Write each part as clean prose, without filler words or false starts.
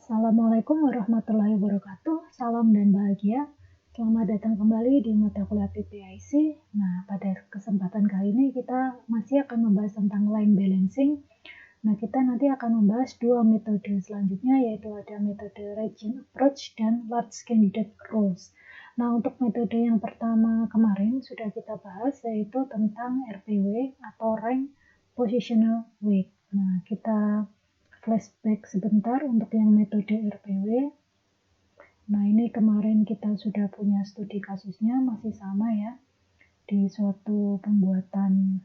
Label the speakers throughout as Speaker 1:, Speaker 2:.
Speaker 1: Assalamualaikum warahmatullahi wabarakatuh. Salam dan bahagia. Selamat datang kembali di mata kuliah PPIC. Nah, pada kesempatan kali ini kita masih akan membahas tentang line balancing. Nah, kita nanti akan membahas dua metode selanjutnya, yaitu ada metode region approach dan large candidate rules. Nah, untuk metode yang pertama kemarin sudah kita bahas, yaitu tentang RPW atau rank positional weight. Nah, kita flashback sebentar untuk yang metode RPW. Nah, ini kemarin kita sudah punya studi kasusnya, masih sama ya, di suatu pembuatan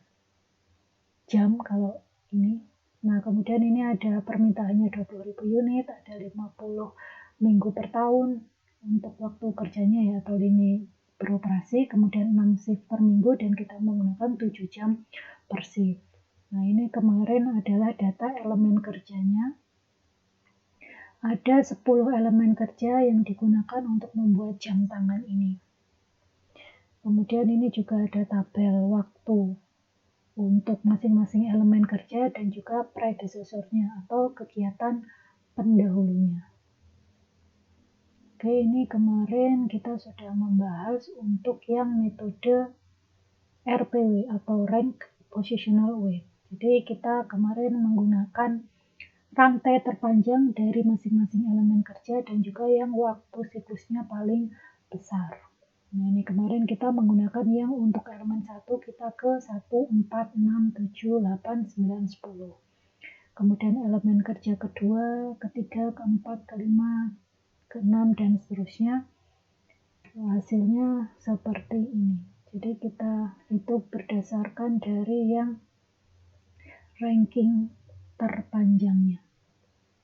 Speaker 1: jam kalau ini. Nah, kemudian ini ada permintaannya 20.000 unit, ada 50 minggu per tahun untuk waktu kerjanya ya, atau lini beroperasi, kemudian 6 shift per minggu, dan kita menggunakan 7 jam per shift. Nah, ini kemarin adalah data elemen kerjanya. Ada 10 elemen kerja yang digunakan untuk membuat jam tangan ini. Kemudian ini juga ada tabel waktu untuk masing-masing elemen kerja dan juga predecessornya atau kegiatan pendahulunya. Oke, ini kemarin kita sudah membahas untuk yang metode RPW atau Rank Positional Weight. Jadi kita kemarin menggunakan rantai terpanjang dari masing-masing elemen kerja dan juga yang waktu siklusnya paling besar. Nah, ini kemarin kita menggunakan yang untuk elemen 1 kita ke 1, 4, 6, 7, 8, 9, 10. Kemudian elemen kerja kedua, ketiga, keempat, kelima, keenam, dan seterusnya. Hasilnya seperti ini. Jadi kita hitung berdasarkan dari yang ranking terpanjangnya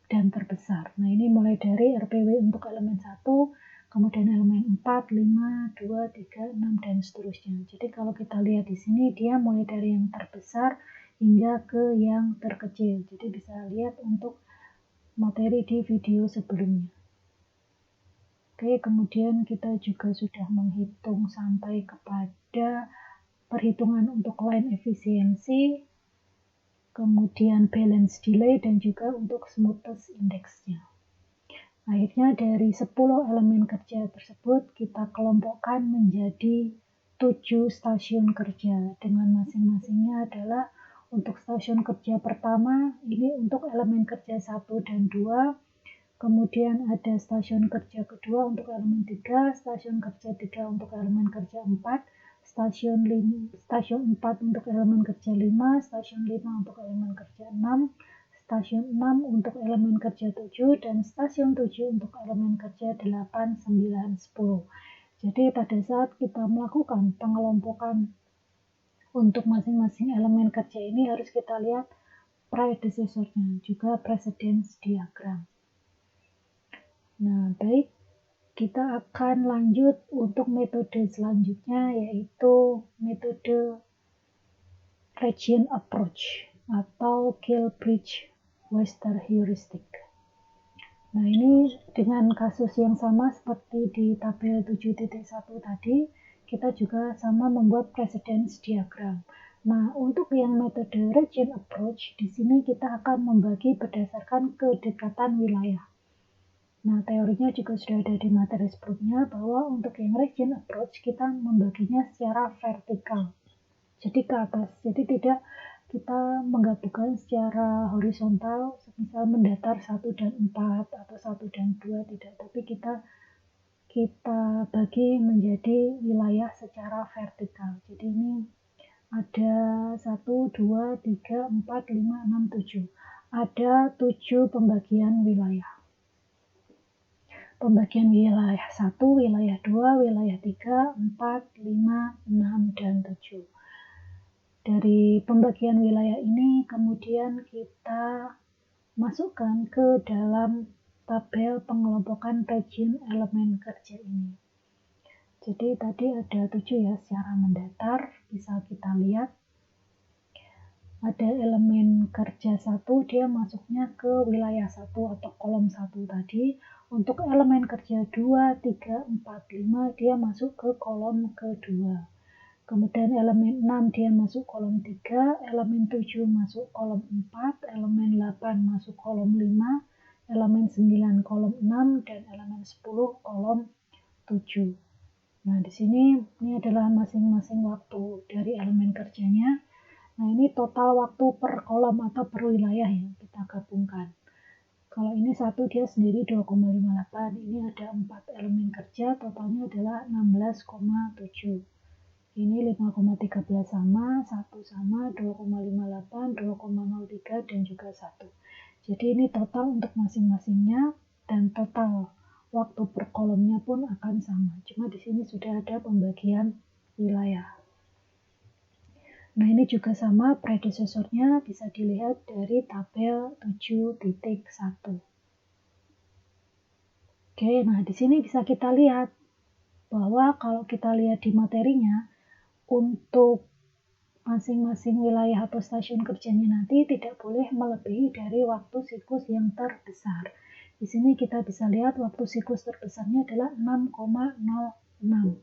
Speaker 1: dan terbesar. Nah, ini mulai dari RPW untuk elemen 1, kemudian elemen 4, 5, 2, 3, 6, dan seterusnya. Jadi kalau kita lihat di sini, dia mulai dari yang terbesar hingga ke yang terkecil. Jadi bisa lihat untuk materi di video sebelumnya. Oke, kemudian kita juga sudah menghitung sampai kepada perhitungan untuk line efisiensi, kemudian balance delay, dan juga untuk smoothness index-nya. Akhirnya dari 10 elemen kerja tersebut kita kelompokkan menjadi 7 stasiun kerja dengan masing-masingnya adalah untuk stasiun kerja pertama ini untuk elemen kerja 1 dan 2, kemudian ada stasiun kerja kedua untuk elemen 3, stasiun kerja 3 untuk elemen kerja 4, stasiun 4 untuk elemen kerja 5, stasiun 5 untuk elemen kerja 6, stasiun 6 untuk elemen kerja 7, dan stasiun 7 untuk elemen kerja 8, 9, 10. Jadi pada saat kita melakukan pengelompokan untuk masing-masing elemen kerja ini harus kita lihat predecessornya, juga precedence diagram. Nah, baik. Kita akan lanjut untuk metode selanjutnya, yaitu metode region approach atau Kilbridge-Webster heuristic. Nah, ini dengan kasus yang sama seperti di tabel 7.1 tadi, kita juga sama membuat precedence diagram. Nah, untuk yang metode region approach, di sini kita akan membagi berdasarkan kedekatan wilayah. Nah, teorinya juga sudah ada di materi sebelumnya bahwa untuk yang region approach kita membaginya secara vertikal, jadi ke atas. Jadi tidak kita menggabungkan secara horizontal, misal mendatar 1 dan 4 atau 1 dan 2, tidak. Tapi kita bagi menjadi wilayah secara vertikal. Jadi ini ada 1, 2, 3, 4, 5, 6, 7. Ada 7 pembagian wilayah. Pembagian wilayah 1, wilayah 2, wilayah 3, 4, 5, 6, dan 7. Dari pembagian wilayah ini kemudian kita masukkan ke dalam tabel pengelompokan region elemen kerja ini. Jadi tadi ada 7 ya secara mendatar, bisa kita lihat. Ada elemen kerja 1, dia masuknya ke wilayah 1 atau kolom 1 tadi. Untuk elemen kerja 2, 3, 4, 5 dia masuk ke kolom kedua. Kemudian elemen 6 dia masuk kolom 3, elemen 7 masuk kolom 4, elemen 8 masuk kolom 5, elemen 9 kolom 6 dan elemen 10 kolom 7. Nah, di sini ini adalah masing-masing waktu dari elemen kerjanya. Nah, ini total waktu per kolom atau per wilayah yang kita gabungkan. Kalau ini satu dia sendiri 2,58, ini ada 4 elemen kerja, totalnya adalah 16,7. Ini 5,13 sama, 1 sama, 2,58, 2,03, dan juga 1. Jadi ini total untuk masing-masingnya, dan total waktu per kolomnya pun akan sama. Cuma di sini sudah ada pembagian wilayah. Nah, ini juga sama, predesesornya bisa dilihat dari tabel 7.1. Oke, nah di sini bisa kita lihat bahwa kalau kita lihat di materinya, untuk masing-masing wilayah atau stasiun kerjanya nanti tidak boleh melebihi dari waktu siklus yang terbesar. Di sini kita bisa lihat waktu siklus terbesarnya adalah 6,06.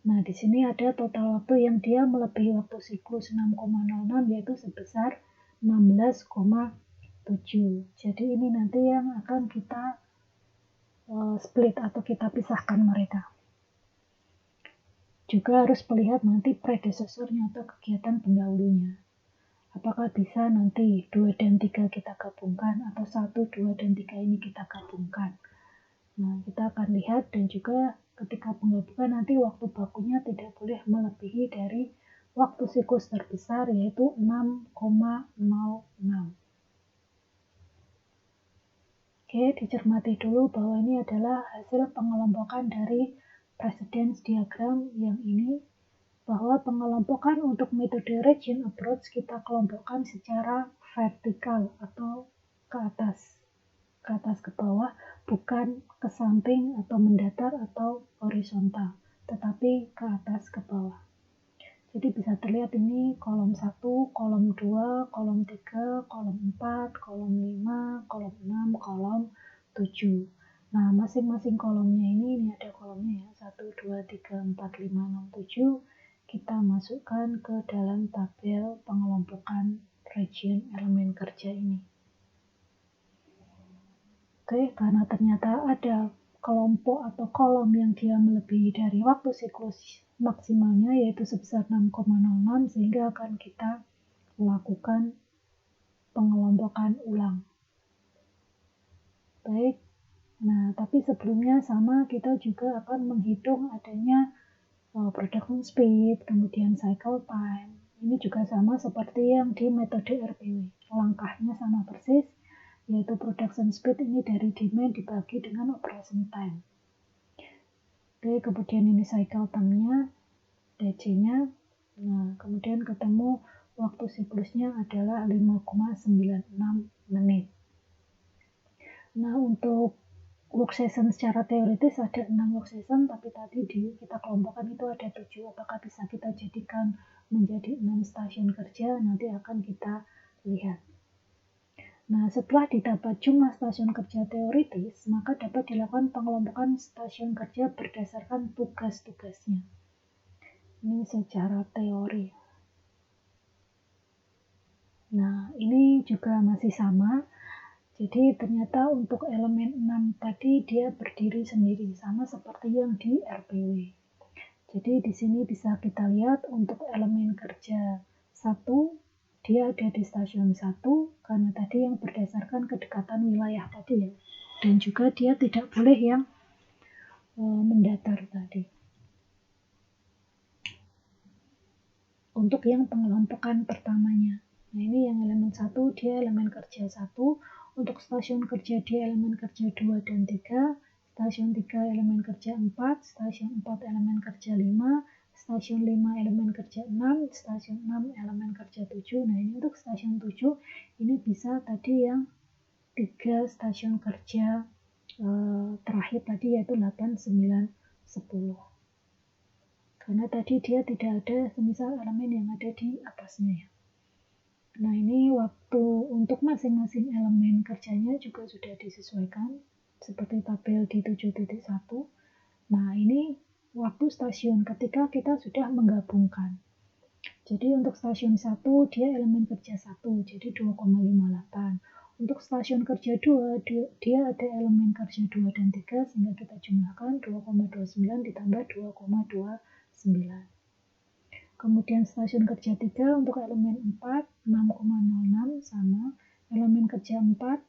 Speaker 1: Nah, di sini ada total waktu yang dia melebihi waktu siklus 6,06 yaitu sebesar 16,7. Jadi ini nanti yang akan kita split atau kita pisahkan mereka. Juga harus melihat nanti predesesornya atau kegiatan pendahulunya. Apakah bisa nanti 2 dan 3 kita gabungkan atau 1, 2, dan 3 ini kita gabungkan. Nah, kita akan lihat dan juga ketika penggabungan nanti waktu bakunya tidak boleh melebihi dari waktu siklus terbesar yaitu 6,06. Oke, dicermati dulu bahwa ini adalah hasil pengelompokan dari precedence diagram yang ini, bahwa pengelompokan untuk metode region approach kita kelompokkan secara vertikal atau ke atas ke bawah, bukan ke samping atau mendatar atau horizontal, tetapi ke atas ke bawah. Jadi bisa terlihat ini kolom 1, kolom 2, kolom 3, kolom 4, kolom 5, kolom 6, kolom 7. Nah, masing-masing kolomnya ini ada kolomnya ya, 1, 2, 3, 4, 5, 6, 7. Kita masukkan ke dalam tabel pengelompokan region elemen kerja ini. Oke, karena ternyata ada kelompok atau kolom yang dia melebihi dari waktu siklus maksimalnya yaitu sebesar 6,06 sehingga akan kita lakukan pengelompokan ulang. Baik, nah tapi sebelumnya sama kita juga akan menghitung adanya production speed, kemudian cycle time. Ini juga sama seperti yang di metode RPW. Langkahnya sama persis, yaitu production speed ini dari demand dibagi dengan operation time. Oke, kemudian ini cycle time-nya, DC-nya. Nah, kemudian ketemu waktu siklusnya adalah 5,96 menit. Nah, untuk work session secara teoritis ada 6 work session, tapi tadi kita kelompokkan itu ada 7. Apakah bisa kita jadikan menjadi 6 stasiun kerja? Nanti akan kita lihat. Nah, setelah didapat jumlah stasiun kerja teoritis, maka dapat dilakukan pengelompokan stasiun kerja berdasarkan tugas-tugasnya. Ini secara teori. Nah, ini juga masih sama. Jadi ternyata untuk elemen 6 tadi dia berdiri sendiri, sama seperti yang di RPW. Jadi di sini bisa kita lihat untuk elemen kerja 1, dia ada di stasiun 1 karena tadi yang berdasarkan kedekatan wilayah tadi ya. Dan juga dia tidak boleh yang mendatar tadi. Untuk yang pengelompokan pertamanya. Nah, ini yang elemen 1 dia elemen kerja 1. Untuk stasiun kerja dia elemen kerja 2 dan 3. Stasiun 3 elemen kerja 4. Stasiun 4 elemen kerja 5. Stasiun 5 elemen kerja 6, stasiun 6 elemen kerja 7. Nah, ini untuk stasiun 7 ini bisa tadi yang 3 stasiun kerja terakhir tadi yaitu 8, 9, 10. Karena tadi dia tidak ada semisal elemen yang ada di atasnya ya. Nah, ini waktu untuk masing-masing elemen kerjanya juga sudah disesuaikan seperti tabel di 7.1. Nah, ini waktu stasiun ketika kita sudah menggabungkan. Jadi untuk stasiun 1 dia elemen kerja 1, jadi 2,58. Untuk stasiun kerja 2, dia ada elemen kerja 2 dan 3, sehingga kita jumlahkan 2,29 ditambah 2,29. Kemudian stasiun kerja 3 untuk elemen 4, 6,06 sama elemen kerja 4,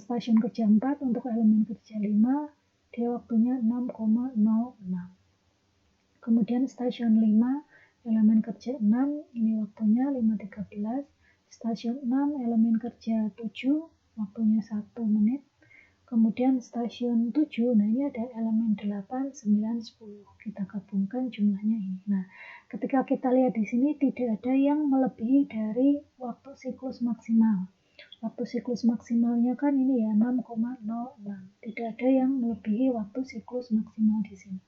Speaker 1: stasiun kerja 4 untuk elemen kerja 5, dia waktunya 6,06. Kemudian stasiun 5, elemen kerja 6, ini waktunya 5.13. Stasiun 6, elemen kerja 7, waktunya 1 menit. Kemudian stasiun 7, nah ini ada elemen 8, 9, 10. Kita gabungkan jumlahnya ini. Nah, ketika kita lihat di sini tidak ada yang melebihi dari waktu siklus maksimal. Waktu siklus maksimalnya kan ini ya 6,06. Tidak ada yang melebihi waktu siklus maksimal di sini.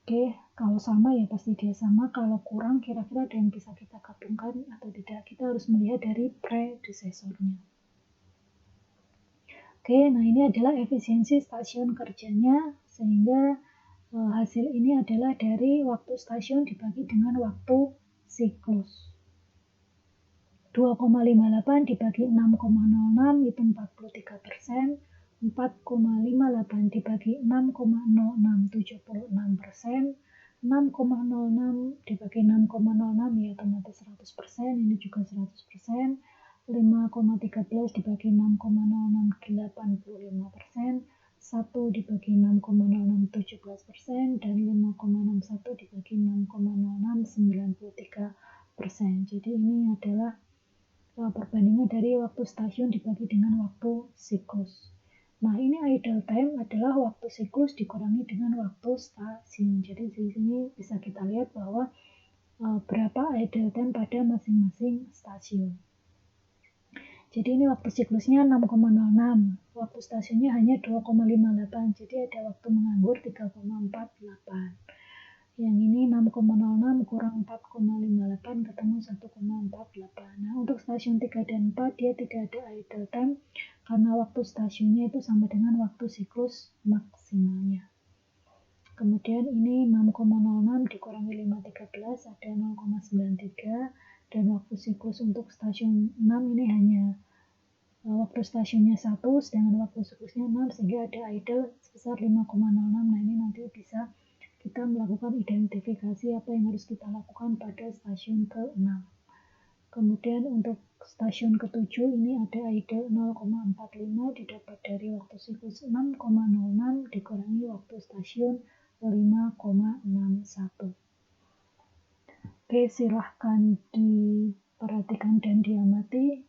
Speaker 1: Oke, kalau sama ya pasti dia sama. Kalau kurang kira-kira ada yang bisa kita gabungkan atau tidak. Kita harus melihat dari predecesornya. Oke, nah ini adalah efisiensi stasiun kerjanya, sehingga hasil ini adalah dari waktu stasiun dibagi dengan waktu siklus. 2,58 dibagi 6,06 itu 43%. 4,58 dibagi 6,06 76%, 6,06 dibagi 6,06 ya otomatis 100%, ini juga 100%, 5,13 dibagi 6,06 85%, 1 dibagi 6,06 17%, dan 5,61 dibagi 6,06 93%. Jadi ini adalah perbandingan dari waktu stasiun dibagi dengan waktu siklus. Nah, ini idle time adalah waktu siklus dikurangi dengan waktu stasiun. Jadi di sini bisa kita lihat bahwa berapa idle time pada masing-masing stasiun. Jadi ini waktu siklusnya 6,06, waktu stasiunnya hanya 2,58. Jadi ada waktu menganggur 3,48. Yang ini 6,06 kurang 4,58 ketemu 1,48. Nah, untuk stasiun 3 dan 4 dia tidak ada idle time karena waktu stasiunnya itu sama dengan waktu siklus maksimalnya. Kemudian ini 6,06 dikurangi 5,13 ada 0,93, dan waktu siklus untuk stasiun 6 ini hanya waktu stasiunnya 1, sedangkan waktu siklusnya 6, sehingga ada idle sebesar 5,06. Nah, ini nanti bisa kita melakukan identifikasi apa yang harus kita lakukan pada stasiun ke-6. Kemudian untuk stasiun ke-7 ini ada idle 0,45 didapat dari waktu siklus 6,06 dikurangi waktu stasiun 5,61. Oke, silahkan diperhatikan dan diamati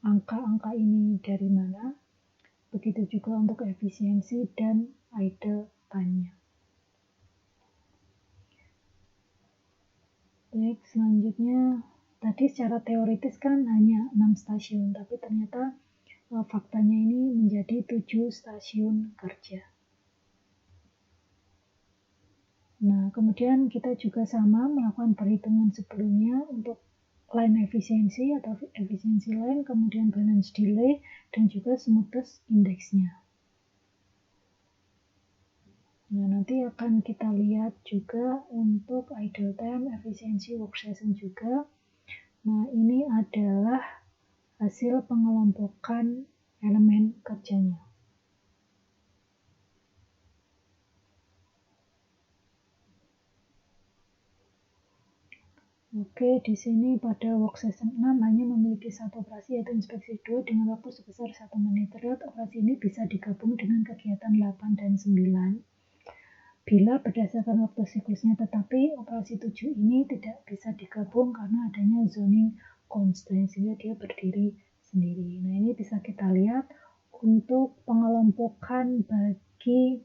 Speaker 1: angka-angka ini dari mana. Begitu juga untuk efisiensi dan idle time-nya. Baik, selanjutnya tadi secara teoritis kan hanya 6 stasiun, tapi ternyata faktanya ini menjadi 7 stasiun kerja. Nah, kemudian kita juga sama melakukan perhitungan sebelumnya untuk line efisiensi atau efisiensi line, kemudian balance delay, dan juga smoothness index-nya. Nah, nanti akan kita lihat juga untuk idle time, efisiensi work session juga. Nah, ini adalah hasil pengelompokan elemen kerjanya. Oke, di sini pada work session 6 hanya memiliki satu operasi yaitu inspeksi 2 dengan waktu sebesar 1 menit. Terlihat operasi ini bisa digabung dengan kegiatan 8 dan 9. Bila berdasarkan waktu siklusnya, tetapi operasi 7 ini tidak bisa digabung karena adanya zoning constraint, sehingga dia berdiri sendiri. Nah, ini bisa kita lihat untuk pengelompokan bagi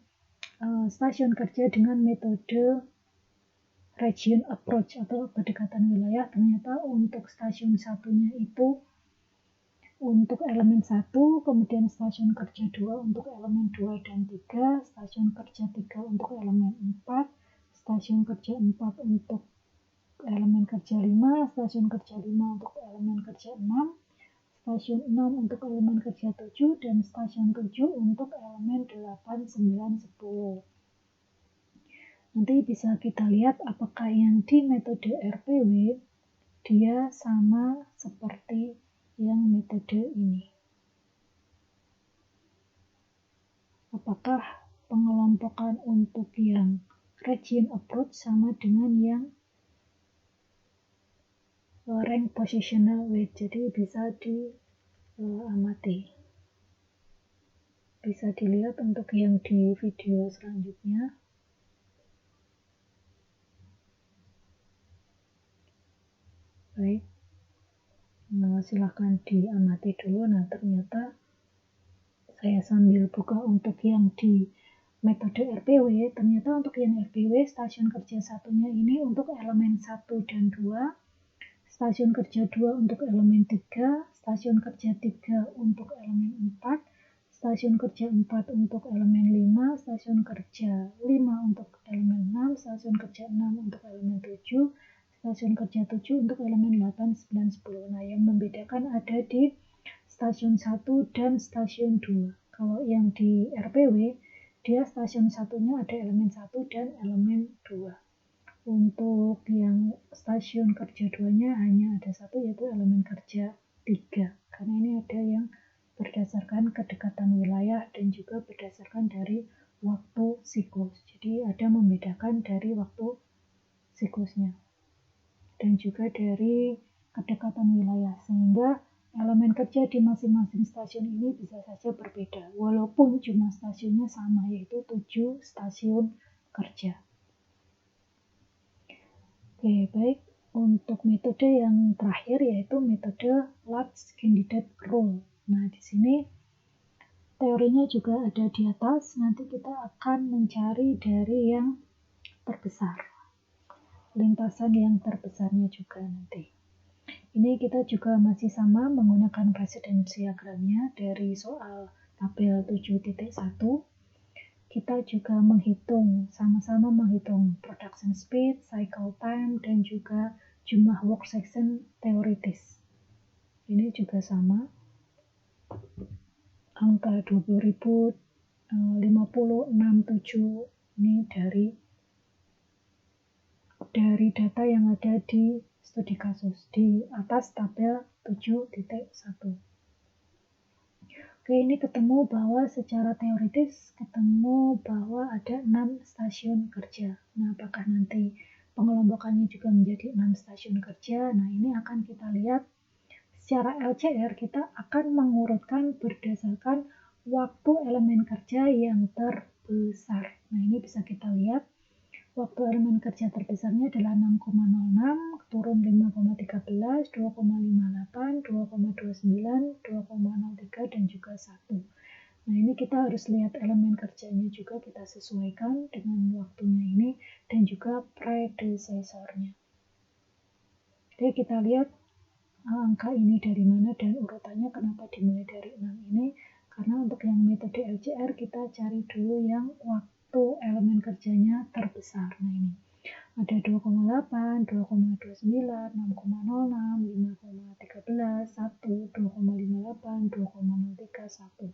Speaker 1: stasiun kerja dengan metode region approach atau pendekatan wilayah. Ternyata untuk stasiun satunya itu untuk elemen 1, kemudian stasiun kerja 2 untuk elemen 2 dan 3, stasiun kerja 3 untuk elemen 4, stasiun kerja 4 untuk elemen kerja 5, stasiun kerja 5 untuk elemen kerja 6, stasiun 6 untuk elemen kerja 7, dan stasiun 7 untuk elemen 8, 9, 10. Nanti bisa kita lihat apakah yang di metode RPW dia sama seperti yang metode ini. Apakah pengelompokan untuk yang region approach sama dengan yang rank positional weight? Jadi bisa diamati. Bisa dilihat untuk yang di video selanjutnya. Baik, silahkan diamati dulu. Nah, ternyata saya sambil buka untuk yang di metode RPW, ternyata untuk yang RPW stasiun kerja satunya ini untuk elemen 1 dan 2, stasiun kerja 2 untuk elemen 3, stasiun kerja 3 untuk elemen 4, stasiun kerja 4 untuk elemen 5, stasiun kerja 5 untuk elemen 6, stasiun kerja 6 untuk elemen 7, stasiun kerja 7 untuk elemen 8, 9, 10. Nah, yang membedakan ada di stasiun 1 dan stasiun 2. Kalau yang di RPW, dia stasiun satunya ada elemen 1 dan elemen 2. Untuk yang stasiun kerja 2-nya hanya ada satu, yaitu elemen kerja 3. Karena ini ada yang berdasarkan kedekatan wilayah dan juga berdasarkan dari waktu siklus. Jadi ada membedakan dari waktu siklusnya dan juga dari kedekatan wilayah, sehingga elemen kerja di masing-masing stasiun ini bisa saja berbeda walaupun jumlah stasiunnya sama, yaitu 7 stasiun kerja. Oke, baik. Untuk metode yang terakhir yaitu metode large candidate rule. Nah, di sini teorinya juga ada di atas. Nanti kita akan mencari dari yang terbesar. Lintasan yang terbesarnya juga nanti. Ini kita juga masih sama menggunakan presence diagramnya dari soal tabel 7.1. Kita juga sama-sama menghitung production speed, cycle time, dan juga jumlah work section teoritis. Ini juga sama. Angka 20.050.67 ini dari data yang ada di studi kasus di atas tabel 7.1. Oke, ini ketemu bahwa secara teoritis ketemu bahwa ada 6 stasiun kerja. Nah, apakah nanti pengelompokannya juga menjadi 6 stasiun kerja? Nah, ini akan kita lihat secara LCR. Kita akan mengurutkan berdasarkan waktu elemen kerja yang terbesar. Nah, ini bisa kita lihat. Waktu elemen kerja terbesarnya adalah 6,06, turun 5,13, 2,58, 2,29, 2,03, dan juga 1. Nah, ini kita harus lihat elemen kerjanya juga, kita sesuaikan dengan waktunya ini, dan juga predesesornya. Oke, kita lihat angka ini dari mana dan urutannya kenapa dimulai dari 6 ini. Karena untuk yang metode LCR kita cari dulu yang waktu elemen kerjanya terbesar. Nah, ini ada 2,8, 2,29, 6,06, 5,13, 1, 2,58, 2,03, 1.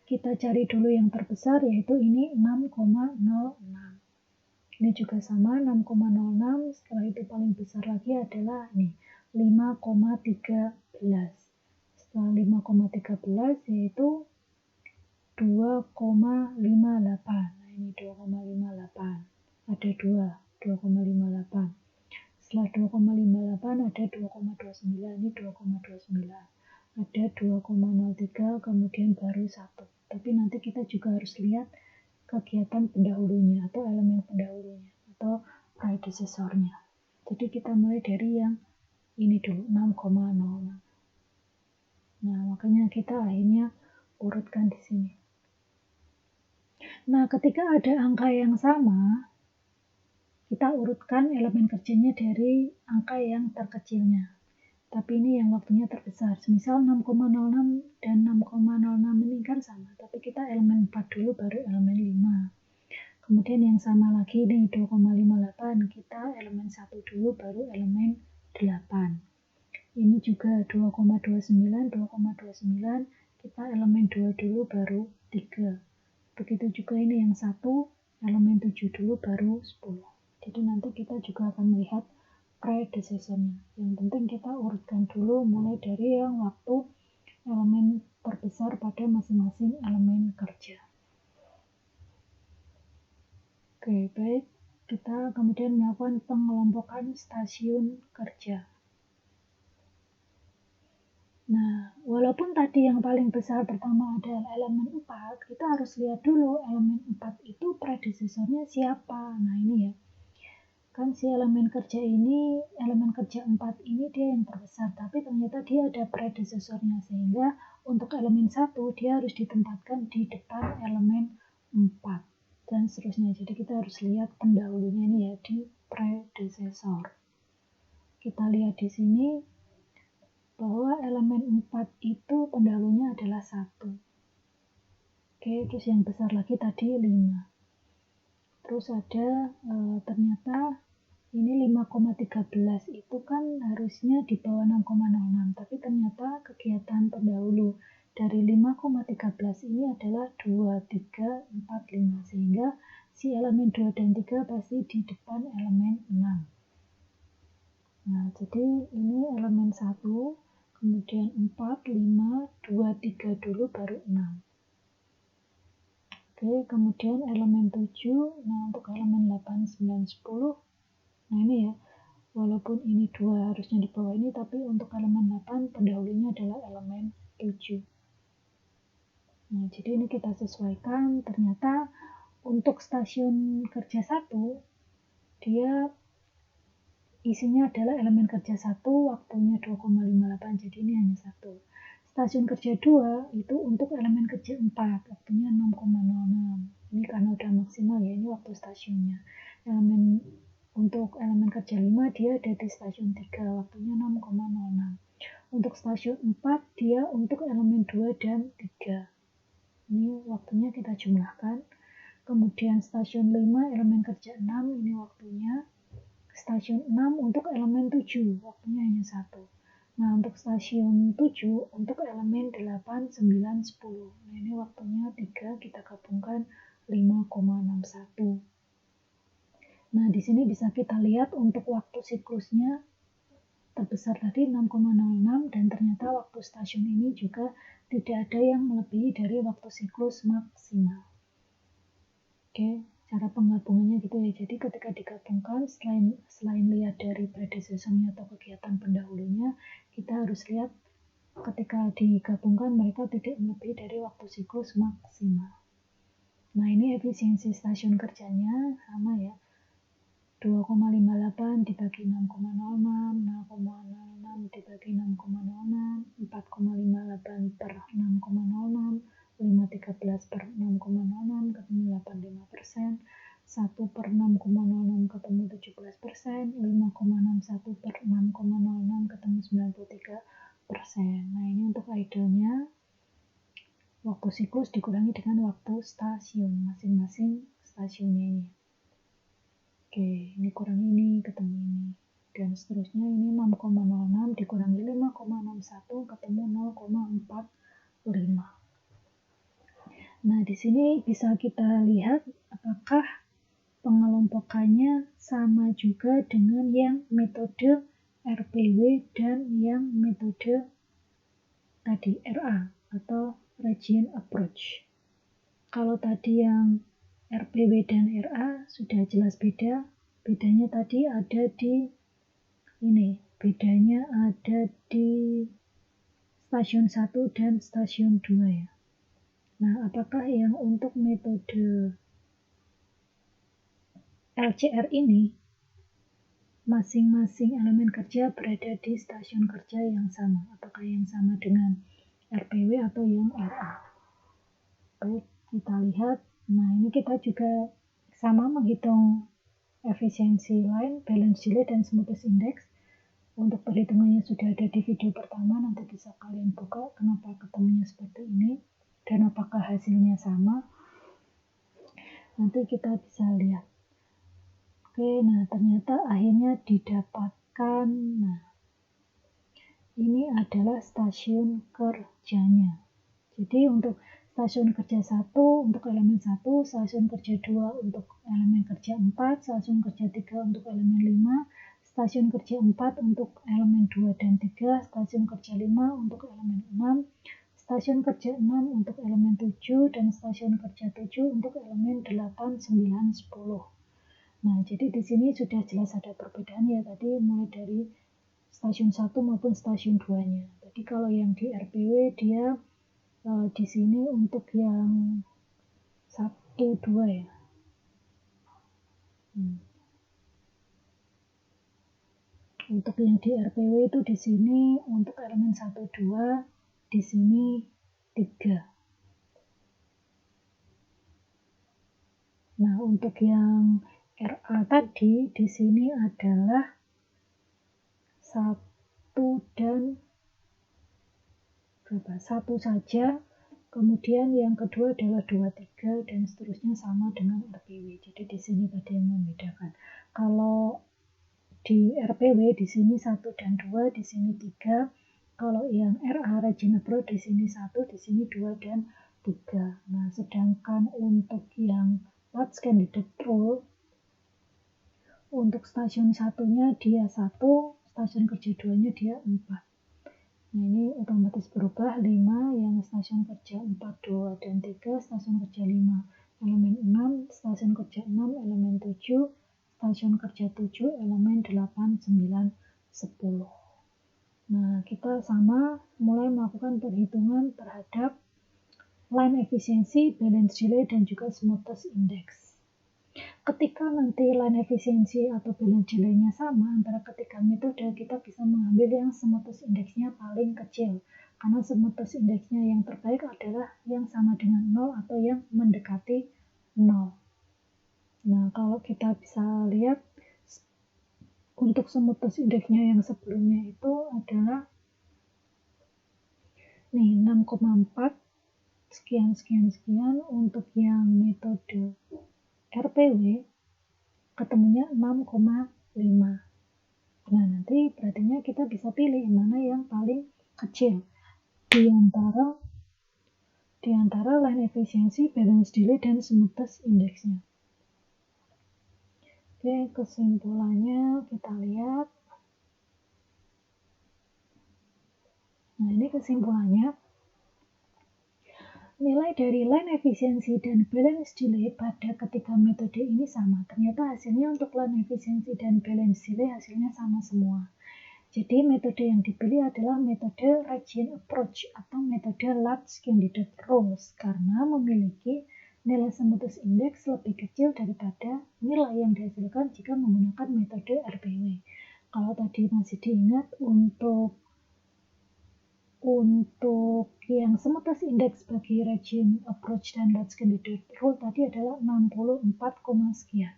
Speaker 1: Kita cari dulu yang terbesar, yaitu ini 6,06. Ini juga sama 6,06. Setelah itu paling besar lagi adalah ini 5,13. Setelah 5,13 yaitu 2,58. Nah, ini 2,58. Ada 2,58. Setelah 2,58 ada 2,29. Ini 2,29. Ada 2,03, kemudian baru 1. Tapi nanti kita juga harus lihat kegiatan pendahulunya atau elemen pendahulunya atau predecesornya. Jadi kita mulai dari yang ini dulu, 6,06. Nah, makanya kita akhirnya urutkan di sini. Nah, ketika ada angka yang sama, kita urutkan elemen kerjanya dari angka yang terkecilnya. Tapi ini yang waktunya terbesar. Misal 6,06 dan 6,06 ini kan sama, tapi kita elemen 4 dulu baru elemen 5. Kemudian yang sama lagi ini 2,58, kita elemen 1 dulu baru elemen 8. Ini juga 2,29, 2,29, kita elemen 2 dulu baru 3. Begitu juga ini yang 1, elemen 7 dulu baru 10. Jadi nanti kita juga akan melihat predecessornya. Yang penting kita urutkan dulu mulai dari yang waktu elemen terbesar pada masing-masing elemen kerja. Oke, baik. Kita kemudian melakukan pengelompokan stasiun kerja. Nah, walaupun tadi yang paling besar pertama adalah elemen 4, kita harus lihat dulu elemen 4 itu predecessornya siapa. Nah, ini ya. Kan si elemen kerja 4 ini dia yang terbesar, tapi ternyata dia ada predecessornya, sehingga untuk elemen 1 dia harus ditempatkan di depan elemen 4 dan seterusnya. Jadi kita harus lihat pendahulunya ini ya di predecessor. Kita lihat di sini bahwa elemen 4 itu pendahulunya adalah 1. Oke, terus yang besar lagi tadi 5. Terus ada ternyata ini 5,13 itu kan harusnya di bawah 6,06, tapi ternyata kegiatan pendahulu dari 5,13 ini adalah 2, 3, 4, 5, sehingga si elemen 2 dan 3 pasti di depan elemen 6. Nah, jadi ini elemen 1, kemudian 4, 5, 2, 3 dulu baru 6. Oke, kemudian elemen 7, nah untuk elemen 8, 9, 10, nah ini ya, walaupun ini 2 harusnya di bawah ini, tapi untuk elemen 8 pendahulunya adalah elemen 7. Nah, jadi ini kita sesuaikan, ternyata untuk stasiun kerja 1, dia isinya adalah elemen kerja 1, waktunya 2,58, jadi ini hanya 1. Stasiun kerja 2 itu untuk elemen kerja 4, waktunya 6,06. Ini karena udah maksimal ya, ini waktu stasiunnya. Untuk elemen kerja 5 dia ada di stasiun 3, waktunya 6,06. Untuk stasiun 4 dia untuk elemen 2 dan 3. Ini waktunya kita jumlahkan. Kemudian stasiun 5 elemen kerja 6, ini waktunya. Stasiun 6 untuk elemen 7, waktunya hanya 1. Nah, untuk stasiun 7 untuk elemen 8, 9, 10. Nah, ini waktunya 3, kita gabungkan 5,61. Nah, di sini bisa kita lihat untuk waktu siklusnya terbesar tadi 6,06, dan ternyata waktu stasiun ini juga tidak ada yang melebihi dari waktu siklus maksimal. Oke, cara penggabungannya gitu ya. Jadi ketika digabungkan, selain lihat dari predecessornya atau kegiatan pendahulunya, kita harus lihat ketika digabungkan mereka tidak melebihi dari waktu siklus maksimal. Nah, ini efisiensi stasiun kerjanya sama ya. 2,58 dibagi 6,06, 0,06 dibagi 6,06, 4,58 per 6,06, 5,13 per 6,06 ketemu 85%, 1 per 6,06 ketemu 17%, 5,61 per 6,06 ketemu 93%. Nah, ini untuk idle-nya waktu siklus dikurangi dengan waktu stasiun, masing-masing stasiunnya ini. Oke, ini kurang ini ketemu ini, dan seterusnya. Ini 6,06 dikurangi 5,61 ketemu 0,45. Nah, di sini bisa kita lihat apakah pengelompokannya sama juga dengan yang metode RPW dan yang metode tadi RA atau Region Approach. Kalau tadi yang RPW dan RA sudah jelas beda. Bedanya tadi ada di ini, bedanya ada di stasiun 1 dan stasiun 2 ya. Nah, apakah yang untuk metode LCR ini masing-masing elemen kerja berada di stasiun kerja yang sama? Apakah yang sama dengan RPW atau yang RA? Baik, kita lihat. Nah, ini kita juga sama menghitung efisiensi line, balance delay, dan smoothness index. Untuk perhitungannya sudah ada di video pertama, nanti bisa kalian buka kenapa ketemunya seperti ini dan apakah hasilnya sama. Nanti kita bisa lihat. Oke, nah ternyata akhirnya didapatkan. Nah, ini adalah stasiun kerjanya. Jadi untuk stasiun kerja 1 untuk elemen 1, stasiun kerja 2 untuk elemen kerja 4, stasiun kerja 3 untuk elemen 5, stasiun kerja 4 untuk elemen 2 dan 3, stasiun kerja 5 untuk elemen 6, stasiun kerja 6 untuk elemen 7, dan stasiun kerja 7 untuk elemen 8, 9, 10. Nah, jadi di sini sudah jelas ada perbedaan ya tadi mulai dari stasiun 1 maupun stasiun 2-nya. Jadi kalau yang di RPW dia di sini untuk yang 1, 2 ya. Untuk yang di RPW itu di sini untuk elemen 1, 2, di sini 3. Nah, untuk yang RA tadi di sini adalah 1 dan berapa? 1 saja. Kemudian yang kedua adalah 2, 3 dan seterusnya sama dengan RPW. Jadi di sini tadi yang membedakan. Kalau di RPW di sini 1 dan 2, di sini 3. Kalau yang RA region abroad di sini 1, di sini 2 dan 3. Nah, sedangkan untuk yang large candidate role untuk stasiun satunya dia 1, stasiun kerja 2-nya dia 4. Nah, ini otomatis berubah 5 yang stasiun kerja 4, 2 dan 3, stasiun kerja 5 elemen 6, stasiun kerja 6 elemen 7, stasiun kerja 7 elemen 8, 9, 10. Nah, kita sama mulai melakukan perhitungan terhadap line efisiensi, balance delay, dan juga smoothness index. Ketika nanti line efisiensi atau balance delay-nya sama antara ketiga metode, kita bisa mengambil yang smoothness index-nya paling kecil. Karena smoothness index-nya yang terbaik adalah yang sama dengan 0 atau yang mendekati 0. Nah, kalau kita bisa lihat untuk smoothness index-nya yang sebelumnya itu adalah nih 6,4 sekian untuk yang metode RPW ketemunya 6,5. Nah, nanti berarti kita bisa pilih mana yang paling kecil di antara line efisiensi, balance delay, dan smoothness index-nya. Oke, kesimpulannya kita lihat. Nah, ini kesimpulannya. Nilai dari line efisiensi dan balance delay pada ketiga metode ini sama. Ternyata hasilnya untuk line efisiensi dan balance delay hasilnya sama semua. Jadi metode yang dipilih adalah metode region approach atau metode large candidate roles karena memiliki nilai smoothness index lebih kecil daripada nilai yang dihasilkan jika menggunakan metode RPW. Kalau tadi masih diingat untuk yang smoothness index bagi region approach dan large candidate role tadi adalah 64, sekian.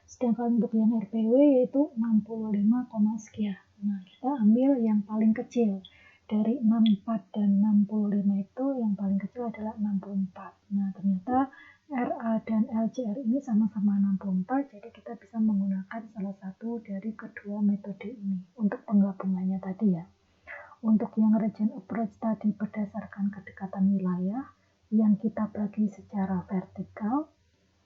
Speaker 1: Sedangkan untuk yang RPW yaitu 65, sekian. Nah, kita ambil yang paling kecil. Dari 64 dan 65 itu yang paling kecil adalah 64. Nah, ternyata RA dan LCR ini sama-sama 64, jadi kita bisa menggunakan salah satu dari kedua metode ini untuk penggabungannya tadi ya. Untuk yang region approach tadi berdasarkan kedekatan wilayah yang kita bagi secara vertikal.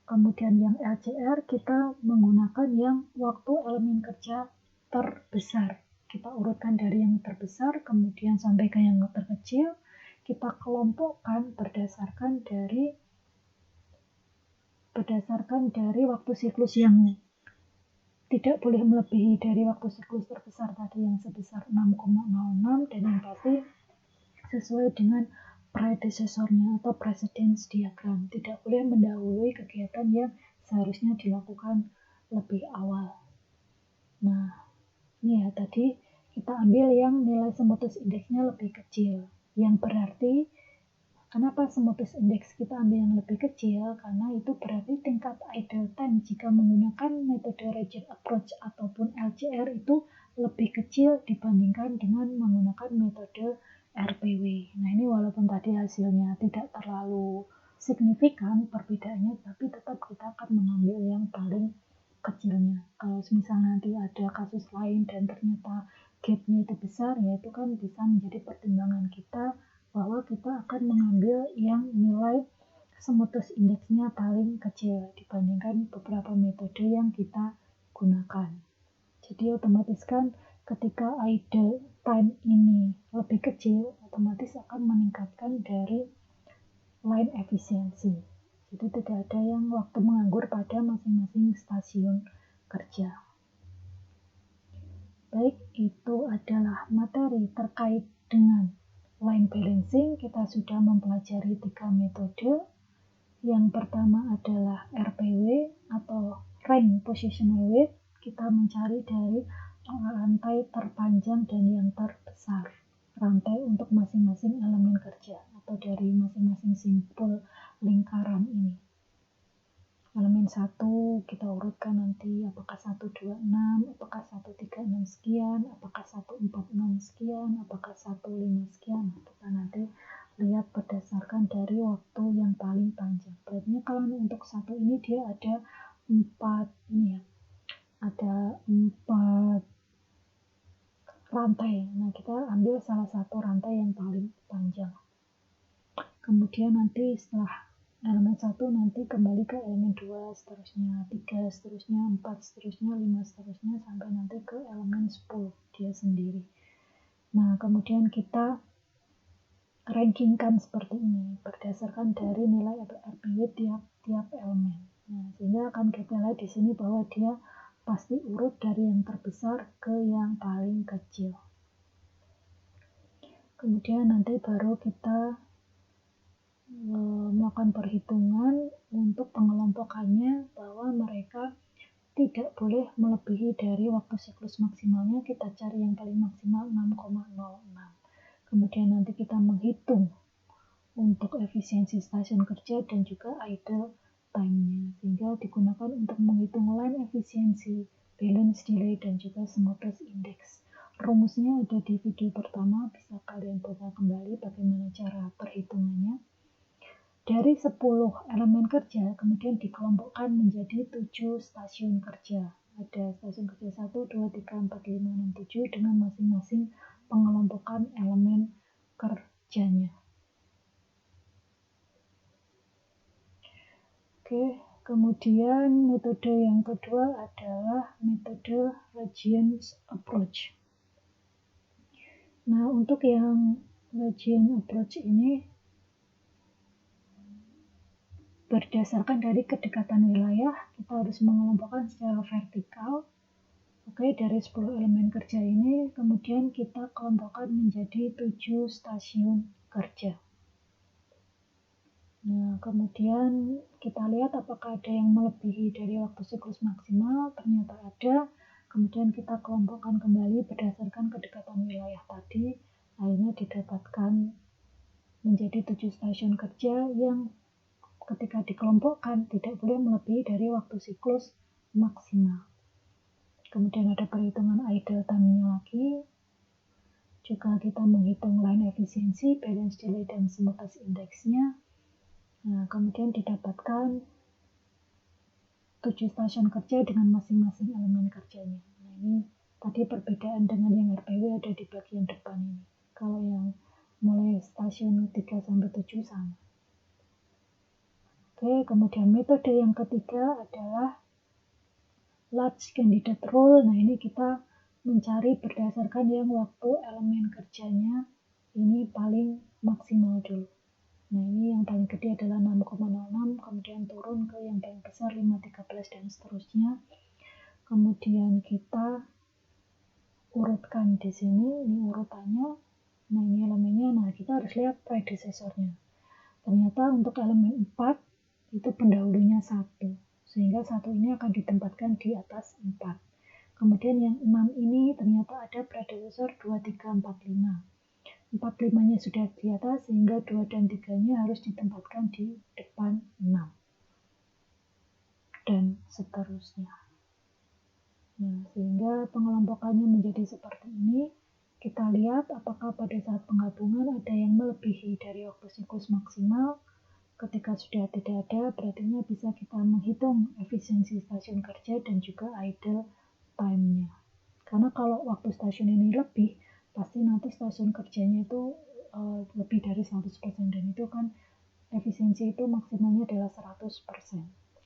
Speaker 1: Kemudian yang LCR kita menggunakan yang waktu elemen kerja terbesar. Kita urutkan dari yang terbesar kemudian sampai ke yang terkecil. Kita kelompokkan berdasarkan dari waktu siklus yang tidak boleh melebihi dari waktu siklus terbesar tadi yang sebesar 6,06 dan yang pasti sesuai dengan predecesornya atau precedence diagram. Tidak boleh mendahului kegiatan yang seharusnya dilakukan lebih awal. Nah, ini ya tadi kita ambil yang nilai smoothness index-nya lebih kecil. Yang berarti kenapa smoothness index kita ambil yang lebih kecil? Karena itu berarti tingkat idle time jika menggunakan metode region approach ataupun LCR itu lebih kecil dibandingkan dengan menggunakan metode RPW. Nah, ini walaupun tadi hasilnya tidak terlalu signifikan perbedaannya, tapi tetap kita akan mengambil yang paling kecilnya. Kalau misalnya nanti ada kasus lain dan ternyata gap-nya itu besar, ya itu kan bisa menjadi pertimbangan kita bahwa kita akan mengambil yang nilai smoothness index-nya paling kecil dibandingkan beberapa metode yang kita gunakan. Jadi otomatis kan ketika idle time ini lebih kecil, otomatis akan meningkatkan dari line efisiensi. Jadi tidak ada yang waktu menganggur pada masing-masing stasiun kerja. Baik, itu adalah materi terkait dengan line balancing. Kita sudah mempelajari 3 metode. Yang pertama adalah RPW atau rank positional weight. Kita mencari dari rantai terpanjang dan yang terbesar, rantai untuk masing-masing elemen kerja atau dari masing-masing simpul lingkaran ini. Elemen 1 kita urutkan nanti apakah 126, apakah 136 sekian, apakah 146 sekian, apakah 15 sekian. Kita nanti lihat berdasarkan dari waktu yang paling panjang. Berarti kalau untuk satu ini dia ada 4 ini ya. Ada 4 rantai. Nah, kita ambil salah satu rantai yang paling panjang. Kemudian nanti setelah elemen 1 nanti kembali ke elemen 2, seterusnya 3, seterusnya 4, seterusnya 5, seterusnya sampai nanti ke elemen 10 dia sendiri. Nah, kemudian kita rankingkan seperti ini berdasarkan dari nilai RPW tiap elemen. Nah, sehingga akan kita lihat di sini bahwa dia pasti urut dari yang terbesar ke yang paling kecil. Kemudian nanti baru kita melakukan perhitungan untuk pengelompokannya bahwa mereka tidak boleh melebihi dari waktu siklus maksimalnya. Kita cari yang paling maksimal 6,06. Kemudian nanti kita menghitung untuk efisiensi stasiun kerja dan juga idle time-nya, sehingga digunakan untuk menghitung line efisiensi, balance delay, dan juga smoothness index. Rumusnya ada di video pertama, bisa kalian buka kembali bagaimana cara perhitungannya. Dari 10 elemen kerja kemudian dikelompokkan menjadi 7 stasiun kerja. Ada stasiun kerja 1, 2, 3, 4, 5, 6, 7 dengan masing-masing pengelompokan elemen kerjanya. Oke, kemudian metode yang kedua adalah metode region approach. Nah, untuk yang region approach ini berdasarkan dari kedekatan wilayah, kita harus mengelompokkan secara vertikal. Oke, dari 10 elemen kerja ini, kemudian kita kelompokkan menjadi 7 stasiun kerja. Nah, kemudian kita lihat apakah ada yang melebihi dari waktu siklus maksimal. Ternyata ada. Kemudian kita kelompokkan kembali berdasarkan kedekatan wilayah tadi. Akhirnya didapatkan menjadi 7 stasiun kerja yang ketika dikelompokkan tidak boleh melebihi dari waktu siklus maksimal. Kemudian ada perhitungan idle time-nya lagi. Juga kita menghitung line efisiensi, balance delay, dan smoothness index-nya. Nah, kemudian didapatkan 7 stasiun kerja dengan masing-masing elemen kerjanya. Nah, ini tadi perbedaan dengan yang RPW ada di bagian depan ini. Kalau yang mulai stasiun 3 sampai 7 sama. Oke, kemudian metode yang ketiga adalah large candidate rule. Nah, ini kita mencari berdasarkan yang waktu elemen kerjanya ini paling maksimal dulu. Nah, ini yang paling gede adalah 6,06, kemudian turun ke yang paling besar 5,13 dan seterusnya. Kemudian kita urutkan di sini, ini urutannya. Nah, ini elemennya. Nah, kita harus lihat predecesornya. Ternyata untuk elemen 4 itu pendahulunya 1, sehingga 1 ini akan ditempatkan di atas 4. Kemudian yang 6 ini ternyata ada predecessor 2, 3, 4, 5. 4, 5-nya sudah di atas, sehingga 2 dan 3-nya harus ditempatkan di depan 6. Dan seterusnya. Nah, sehingga pengelompokannya menjadi seperti ini. Kita lihat apakah pada saat penggabungan ada yang melebihi dari waktu siklus maksimal. Ketika sudah tidak ada, berarti bisa kita menghitung efisiensi stasiun kerja dan juga idle time-nya. Karena kalau waktu stasiun ini lebih, pasti nanti stasiun kerjanya itu lebih dari 100%, dan itu kan efisiensi itu maksimalnya adalah 100%.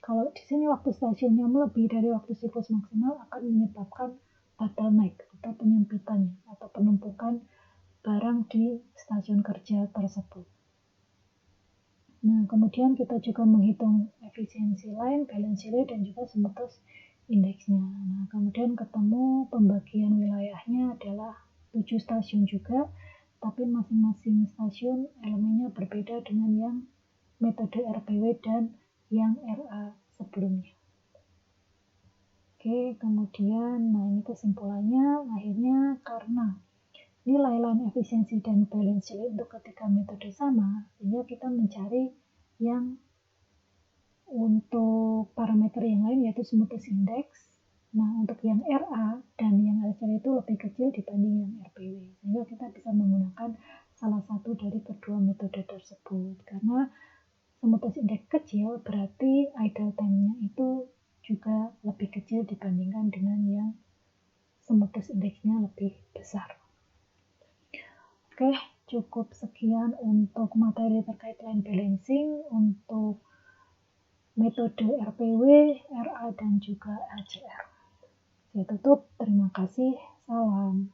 Speaker 1: Kalau di sini waktu stasiunnya melebihi dari waktu siklus maksimal akan menyebabkan bottleneck atau penyempitan atau penumpukan barang di stasiun kerja tersebut. Nah, kemudian kita juga menghitung efisiensi line, balance rate, dan juga smoothness indeksnya. Nah, kemudian ketemu pembagian wilayahnya adalah 7 stasiun juga, tapi masing-masing stasiun elemennya berbeda dengan yang metode RPW dan yang RA sebelumnya. Oke, kemudian, nah ini kesimpulannya, akhirnya karena nilai line efisiensi dan balance rate untuk ketika metode sama, sehingga kita mencari yang untuk parameter yang lain yaitu smoothness index. Nah, untuk yang RA dan yang LCR itu lebih kecil dibanding yang RPW, sehingga kita bisa menggunakan salah satu dari kedua metode tersebut. Karena smoothness index kecil berarti idle time-nya itu juga lebih kecil dibandingkan dengan yang smoothness index-nya lebih besar. Oke, cukup sekian untuk materi terkait line balancing untuk metode RPW, RA, dan juga LCR. Saya tutup, terima kasih, salam.